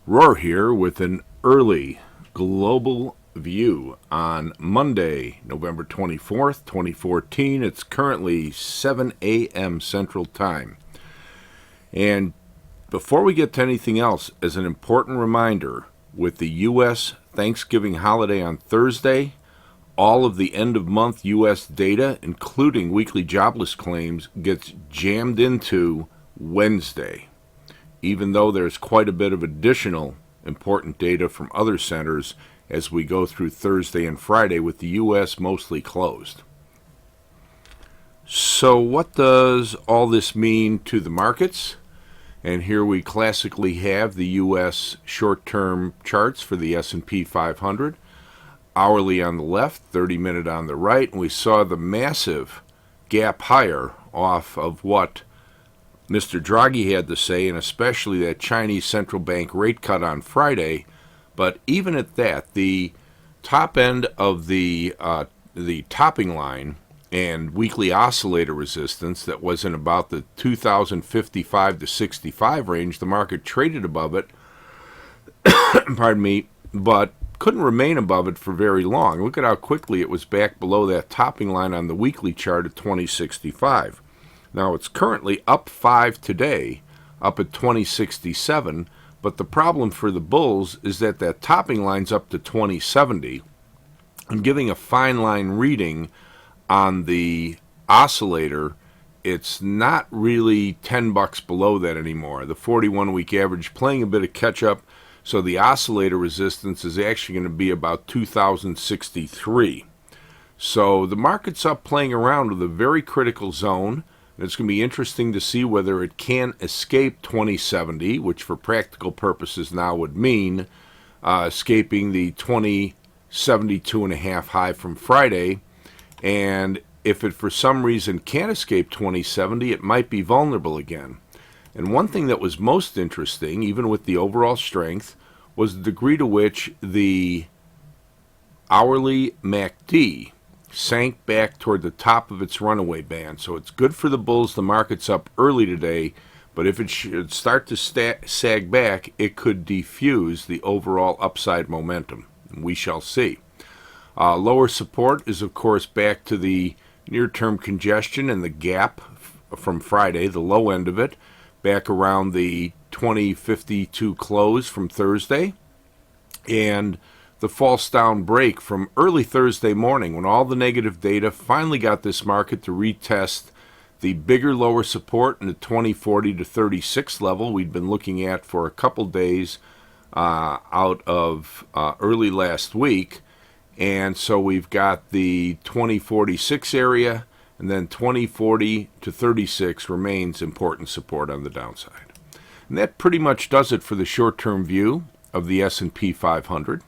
Rohr here with an early global view on Monday, November 24th, 2014. It's currently 7 a.m. Central Time. And before we get to anything else, as an important reminder, with the U.S. Thanksgiving holiday on Thursday, all of the end-of-month U.S. data, including weekly jobless claims, gets jammed into Wednesday, even though there's quite a bit of additional important data from other centers as we go through Thursday and Friday, with the U.S. mostly closed. So what does all this mean to the markets? And here we classically have the U.S. short-term charts for the S&P 500, hourly on the left, 30-minute on the right, and we saw the massive gap higher off of what Mr. Draghi had to say, and especially that Chinese central bank rate cut on Friday. But even at that, the top end of the topping line and weekly oscillator resistance that was in about the 2,055 to 65 range, the market traded above it, pardon me, but couldn't remain above it for very long. Look at how quickly it was back below that topping line on the weekly chart at 2065. Now, it's currently up 5 today, up at 2067, but the problem for the bulls is that that topping line's up to 2070. I'm giving a fine line reading on the oscillator. It's not really $10 below that anymore. The 41-week average playing a bit of catch-up, so the oscillator resistance is actually going to be about 2063. So the market's up playing around with a very critical zone. It's going to be interesting to see whether it can escape 2070, which for practical purposes now would mean escaping the 2072.5 high from Friday. And if it for some reason can't escape 2070, it might be vulnerable again. And one thing that was most interesting, even with the overall strength, was the degree to which the hourly MACD sank back toward the top of its runaway band. So it's good for the bulls. The market's up early today, but if it should start to sag back, it could defuse the overall upside momentum. We shall see. Lower support is, of course, back to the near-term congestion and the gap from Friday, the low end of it, back around the 2052 close from Thursday, and the false down break from early Thursday morning when all the negative data finally got this market to retest the bigger lower support in the 2040 to 36 level we'd been looking at for a couple days out of early last week. And so we've got the 2046 area, and then 2040 to 36 remains important support on the downside. And that pretty much does it for the short-term view of the S&P 500.